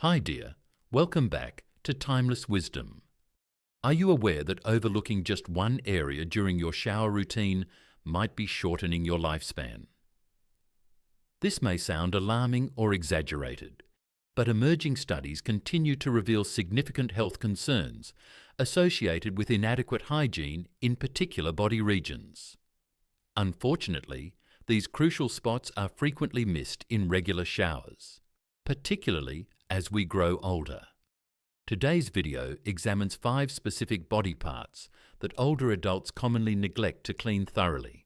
Hi dear, welcome back to Timeless Wisdom. Are you aware that overlooking just one area during your shower routine might be shortening your lifespan? This may sound alarming or exaggerated, but emerging studies continue to reveal significant health concerns associated with inadequate hygiene in particular body regions. Unfortunately, these crucial spots are frequently missed in regular showers, particularly as we grow older. Today's video examines 5 specific body parts that older adults commonly neglect to clean thoroughly,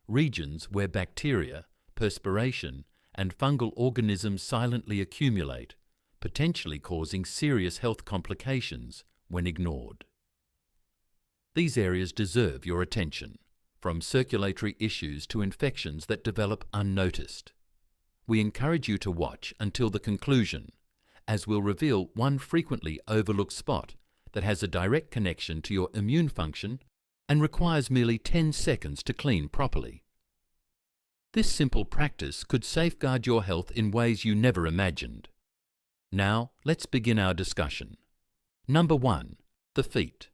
regions where bacteria, perspiration, and fungal organisms silently accumulate, potentially causing serious health complications when ignored. These areas deserve your attention, from circulatory issues to infections that develop unnoticed. We encourage you to watch until the conclusion, as we'll reveal one frequently overlooked spot that has a direct connection to your immune function and requires merely 10 seconds to clean properly. This simple practice could safeguard your health in ways you never imagined. Now, let's begin our discussion. Number 1. The feet.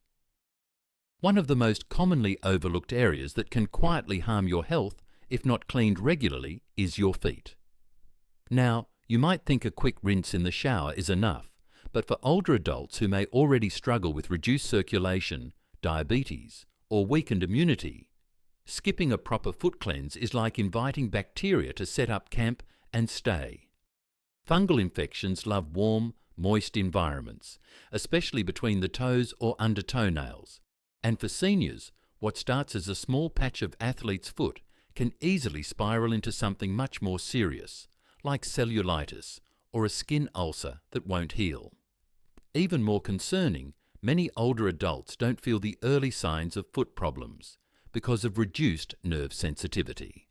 One of the most commonly overlooked areas that can quietly harm your health, if not cleaned regularly, is your feet. Now, you might think a quick rinse in the shower is enough, but for older adults who may already struggle with reduced circulation, diabetes, or weakened immunity, skipping a proper foot cleanse is like inviting bacteria to set up camp and stay. Fungal infections love warm, moist environments, especially between the toes or under toenails. And for seniors, what starts as a small patch of athlete's foot can easily spiral into something much more serious, like cellulitis or a skin ulcer that won't heal. Even more concerning, many older adults don't feel the early signs of foot problems because of reduced nerve sensitivity.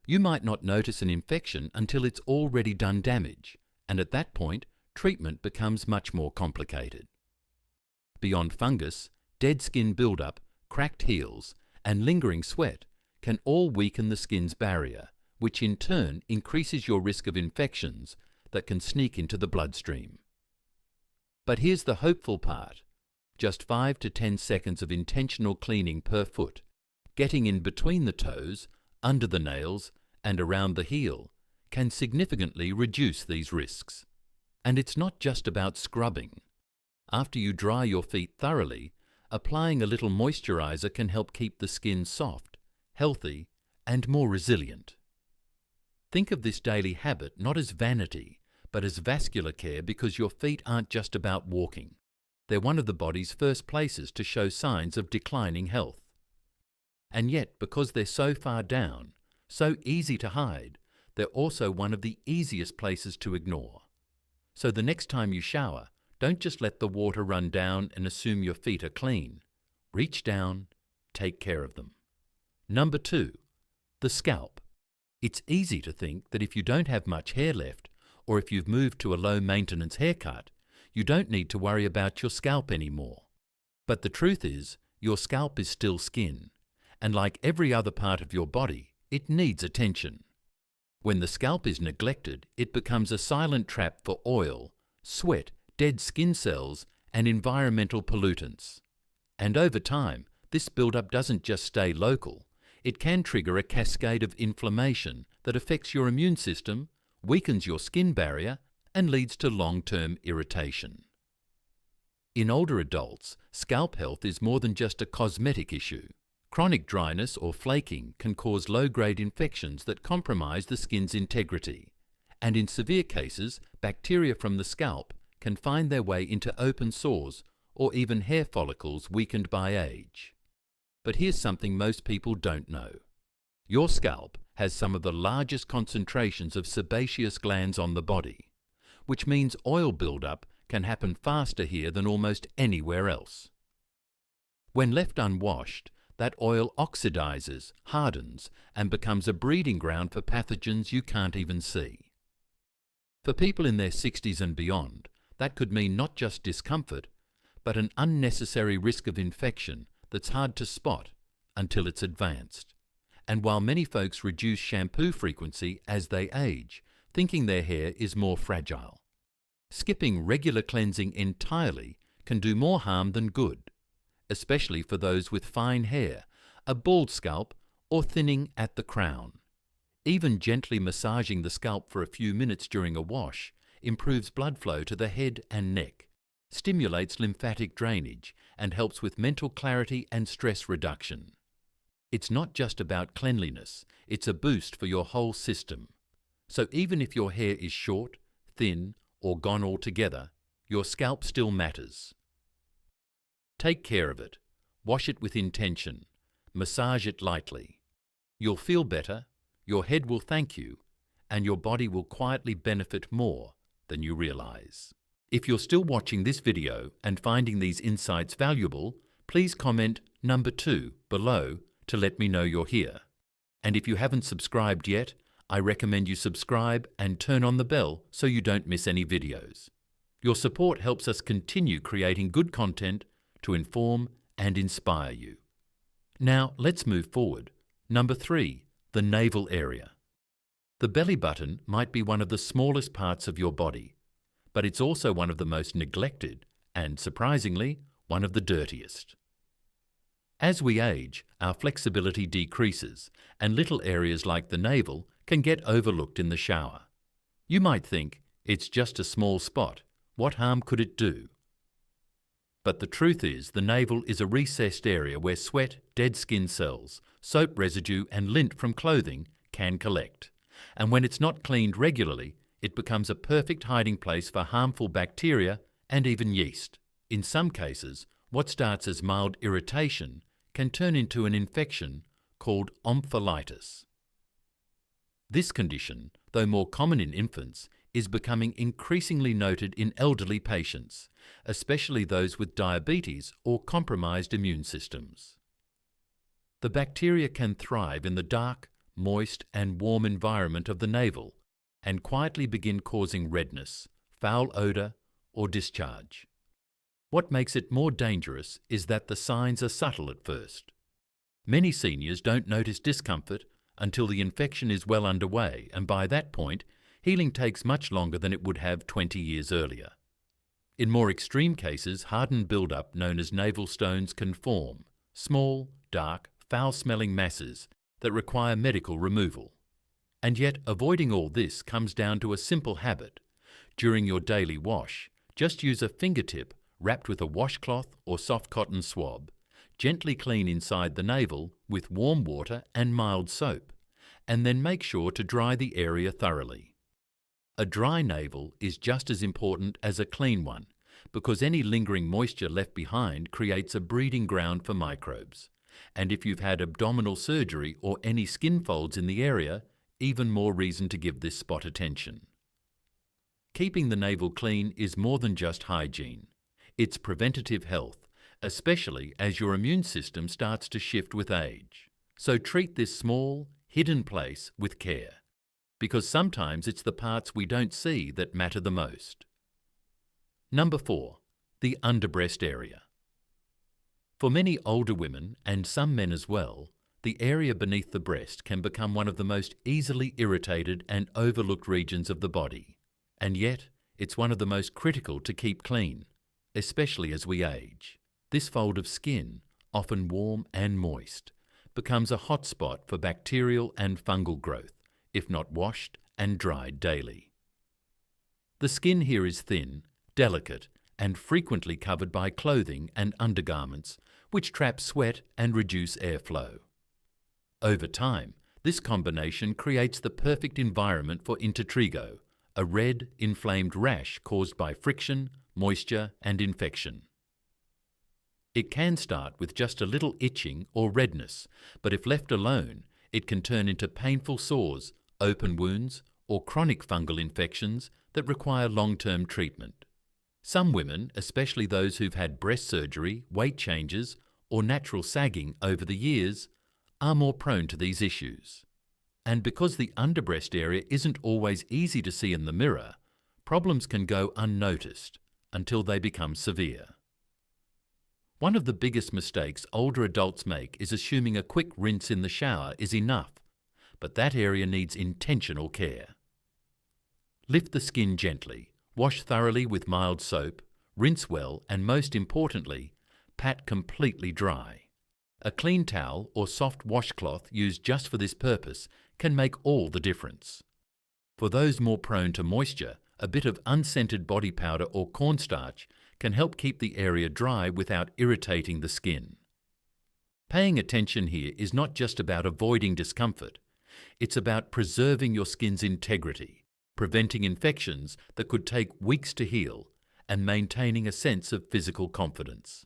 You might not notice an infection until it's already done damage, and at that point, treatment becomes much more complicated. Beyond fungus, dead skin buildup, cracked heels, and lingering sweat can all weaken the skin's barrier, which in turn increases your risk of infections that can sneak into the bloodstream. But here's the hopeful part. Just 5 to 10 seconds of intentional cleaning per foot, getting in between the toes, under the nails, and around the heel, can significantly reduce these risks. And it's not just about scrubbing. After you dry your feet thoroughly, applying a little moisturizer can help keep the skin soft, healthy, and more resilient. Think of this daily habit not as vanity, but as vascular care, because your feet aren't just about walking. They're one of the body's first places to show signs of declining health. And yet, because they're so far down, so easy to hide, they're also one of the easiest places to ignore. So the next time you shower, don't just let the water run down and assume your feet are clean. Reach down, take care of them. Number 2. The scalp. It's easy to think that if you don't have much hair left, or if you've moved to a low-maintenance haircut, you don't need to worry about your scalp anymore. But the truth is, your scalp is still skin, and like every other part of your body, it needs attention. When the scalp is neglected, it becomes a silent trap for oil, sweat, dead skin cells, and environmental pollutants. And over time, this buildup doesn't just stay local. It can trigger a cascade of inflammation that affects your immune system, weakens your skin barrier, and leads to long-term irritation. In older adults, scalp health is more than just a cosmetic issue. Chronic dryness or flaking can cause low-grade infections that compromise the skin's integrity. And in severe cases, bacteria from the scalp can find their way into open sores or even hair follicles weakened by age. But here's something most people don't know. Your scalp has some of the largest concentrations of sebaceous glands on the body, which means oil buildup can happen faster here than almost anywhere else. When left unwashed, that oil oxidizes, hardens, and becomes a breeding ground for pathogens you can't even see. For people in their 60s and beyond, that could mean not just discomfort, but an unnecessary risk of infection that's hard to spot until it's advanced. And while many folks reduce shampoo frequency as they age, thinking their hair is more fragile, Skipping regular cleansing entirely can do more harm than good, especially for those with fine hair, a bald scalp, or thinning at the crown. Even gently massaging the scalp for a few minutes during a wash improves blood flow to the head and neck, stimulates lymphatic drainage, and helps with mental clarity and stress reduction. It's not just about cleanliness, it's a boost for your whole system. So even if your hair is short, thin, or gone altogether, your scalp still matters. Take care of it. Wash it with intention. Massage it lightly. You'll feel better, your head will thank you, and your body will quietly benefit more than you realize. If you're still watching this video and finding these insights valuable, please comment number 2 below to let me know you're here. And if you haven't subscribed yet, I recommend you subscribe and turn on the bell so you don't miss any videos. Your support helps us continue creating good content to inform and inspire you. Now let's move forward. Number 3, the navel area. The belly button might be one of the smallest parts of your body, but it's also one of the most neglected and, surprisingly, one of the dirtiest. As we age, our flexibility decreases, and little areas like the navel can get overlooked in the shower. You might think, it's just a small spot, what harm could it do? But the truth is, the navel is a recessed area where sweat, dead skin cells, soap residue and lint from clothing can collect. And when it's not cleaned regularly, it becomes a perfect hiding place for harmful bacteria and even yeast. In some cases, what starts as mild irritation can turn into an infection called omphalitis. This condition, though more common in infants, is becoming increasingly noted in elderly patients, especially those with diabetes or compromised immune systems. The bacteria can thrive in the dark, moist and warm environment of the navel and quietly begin causing redness, foul odour or discharge. What makes it more dangerous is that the signs are subtle at first. Many seniors don't notice discomfort until the infection is well underway, and by that point, healing takes much longer than it would have 20 years earlier. In more extreme cases, hardened buildup known as navel stones can form, small, dark, foul-smelling masses that require medical removal. And yet, avoiding all this comes down to a simple habit. During your daily wash, just use a fingertip wrapped with a washcloth or soft cotton swab. Gently clean inside the navel with warm water and mild soap, and then make sure to dry the area thoroughly. A dry navel is just as important as a clean one, because any lingering moisture left behind creates a breeding ground for microbes. And if you've had abdominal surgery or any skin folds in the area, even more reason to give this spot attention. Keeping the navel clean is more than just hygiene. It's preventative health, especially as your immune system starts to shift with age. So treat this small, hidden place with care, because sometimes it's the parts we don't see that matter the most. Number 4, the underbreast area. For many older women, and some men as well, the area beneath the breast can become one of the most easily irritated and overlooked regions of the body. And yet, it's one of the most critical to keep clean, especially as we age. This fold of skin, often warm and moist, becomes a hot spot for bacterial and fungal growth, if not washed and dried daily. The skin here is thin, delicate, and frequently covered by clothing and undergarments, which trap sweat and reduce airflow. Over time, this combination creates the perfect environment for intertrigo, a red, inflamed rash caused by friction, moisture, and infection. It can start with just a little itching or redness, but if left alone, it can turn into painful sores, open wounds, or chronic fungal infections that require long-term treatment. Some women, especially those who've had breast surgery, weight changes, or natural sagging over the years, are more prone to these issues. And because the underbreast area isn't always easy to see in the mirror, problems can go unnoticed until they become severe. One of the biggest mistakes older adults make is assuming a quick rinse in the shower is enough, but that area needs intentional care. Lift the skin gently, Wash thoroughly with mild soap, rinse well, and most importantly, pat completely dry. A clean towel or soft washcloth used just for this purpose can make all the difference. For those more prone to moisture, a bit of unscented body powder or cornstarch can help keep the area dry without irritating the skin. Paying attention here is not just about avoiding discomfort, it's about preserving your skin's integrity, preventing infections that could take weeks to heal, and maintaining a sense of physical confidence.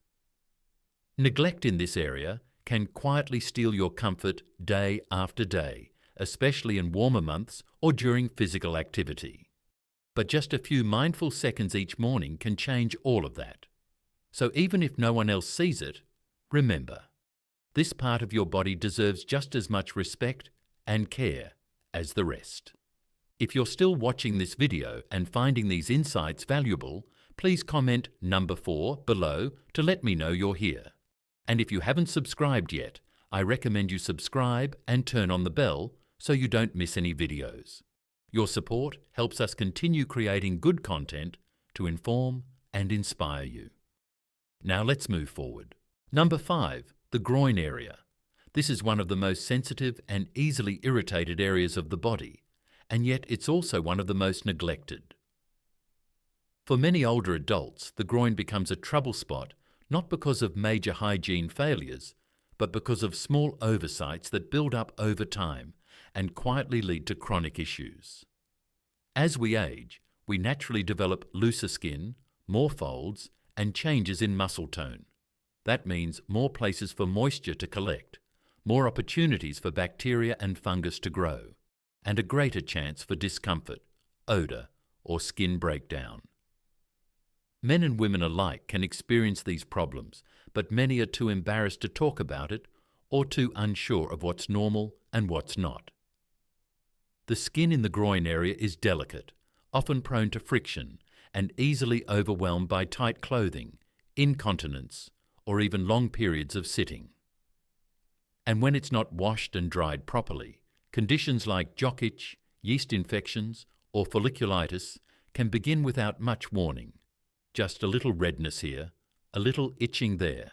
Neglect in this area can quietly steal your comfort day after day, especially in warmer months or during physical activity. But just a few mindful seconds each morning can change all of that. So even if no one else sees it, remember, this part of your body deserves just as much respect and care as the rest. If you're still watching this video and finding these insights valuable, please comment number 4 below to let me know you're here. And if you haven't subscribed yet, I recommend you subscribe and turn on the bell so you don't miss any videos. Your support helps us continue creating good content to inform and inspire you. Now let's move forward. Number 5, the groin area. This is one of the most sensitive and easily irritated areas of the body, and yet it's also one of the most neglected. For many older adults, the groin becomes a trouble spot not because of major hygiene failures, but because of small oversights that build up over time and quietly lead to chronic issues. As we age, we naturally develop looser skin, more folds, and changes in muscle tone. That means more places for moisture to collect, more opportunities for bacteria and fungus to grow, and a greater chance for discomfort, odour, or skin breakdown. Men and women alike can experience these problems, but many are too embarrassed to talk about it or too unsure of what's normal and what's not. The skin in the groin area is delicate, often prone to friction, and easily overwhelmed by tight clothing, incontinence, or even long periods of sitting. And when it's not washed and dried properly, conditions like jock itch, yeast infections, or folliculitis can begin without much warning. Just a little redness here, a little itching there,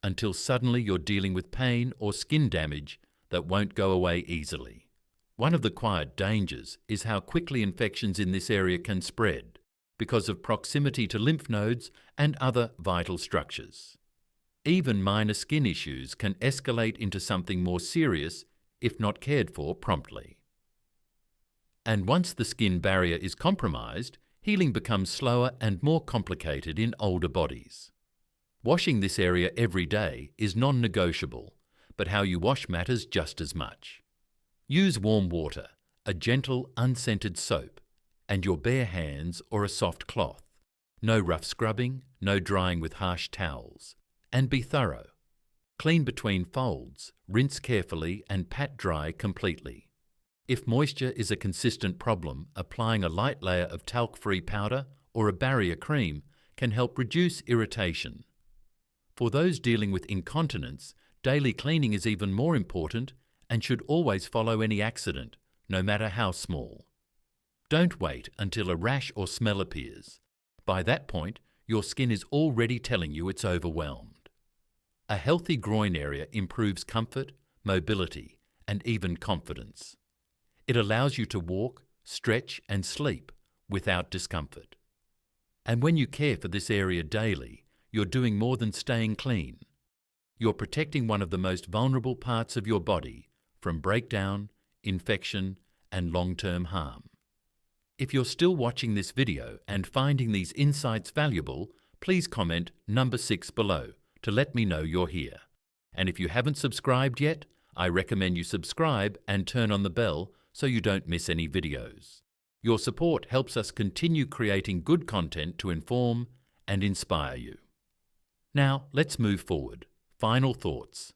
until suddenly you're dealing with pain or skin damage that won't go away easily. One of the quiet dangers is how quickly infections in this area can spread because of proximity to lymph nodes and other vital structures. Even minor skin issues can escalate into something more serious if not cared for promptly. And once the skin barrier is compromised, healing becomes slower and more complicated in older bodies. Washing this area every day is non-negotiable, but how you wash matters just as much. Use warm water, a gentle, unscented soap, and your bare hands or a soft cloth. No rough scrubbing, no drying with harsh towels. And be thorough. Clean between folds, rinse carefully, and pat dry completely. If moisture is a consistent problem, applying a light layer of talc-free powder or a barrier cream can help reduce irritation. For those dealing with incontinence, daily cleaning is even more important and should always follow any accident, no matter how small. Don't wait until a rash or smell appears. By that point, your skin is already telling you it's overwhelmed. A healthy groin area improves comfort, mobility, and even confidence. It allows you to walk, stretch, and sleep without discomfort. And when you care for this area daily, you're doing more than staying clean. You're protecting one of the most vulnerable parts of your body from breakdown, infection, and long-term harm. If you're still watching this video and finding these insights valuable, please comment number 6 below to let me know you're here. And if you haven't subscribed yet, I recommend you subscribe and turn on the bell so you don't miss any videos. Your support helps us continue creating good content to inform and inspire you. Now, let's move forward. Final thoughts.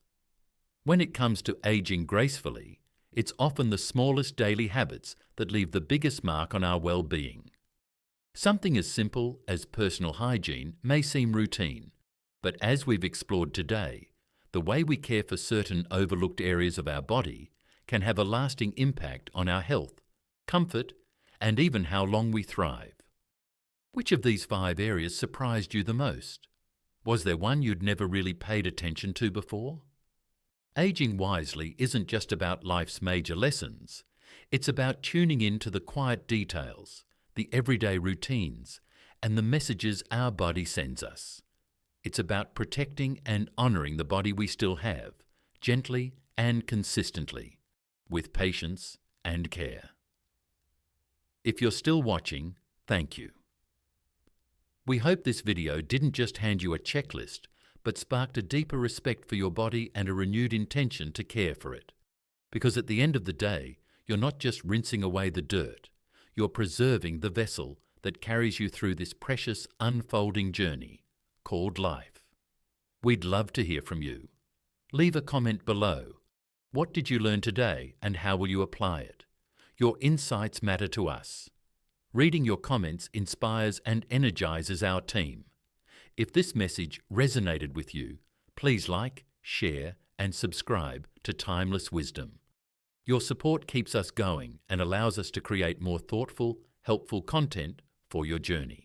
When it comes to aging gracefully, it's often the smallest daily habits that leave the biggest mark on our well-being. Something as simple as personal hygiene may seem routine, but as we've explored today, the way we care for certain overlooked areas of our body can have a lasting impact on our health, comfort, and even how long we thrive. Which of these 5 areas surprised you the most? Was there one you'd never really paid attention to before? Aging wisely isn't just about life's major lessons. It's about tuning in to the quiet details, the everyday routines, and the messages our body sends us. It's about protecting and honouring the body we still have, gently and consistently, with patience and care. If you're still watching, thank you. We hope this video didn't just hand you a checklist, but sparked a deeper respect for your body and a renewed intention to care for it. Because at the end of the day, you're not just rinsing away the dirt, you're preserving the vessel that carries you through this precious unfolding journey called life. We'd love to hear from you. Leave a comment below. What did you learn today and how will you apply it? Your insights matter to us. Reading your comments inspires and energizes our team. If this message resonated with you, please like, share, and subscribe to Timeless Wisdom. Your support keeps us going and allows us to create more thoughtful, helpful content for your journey.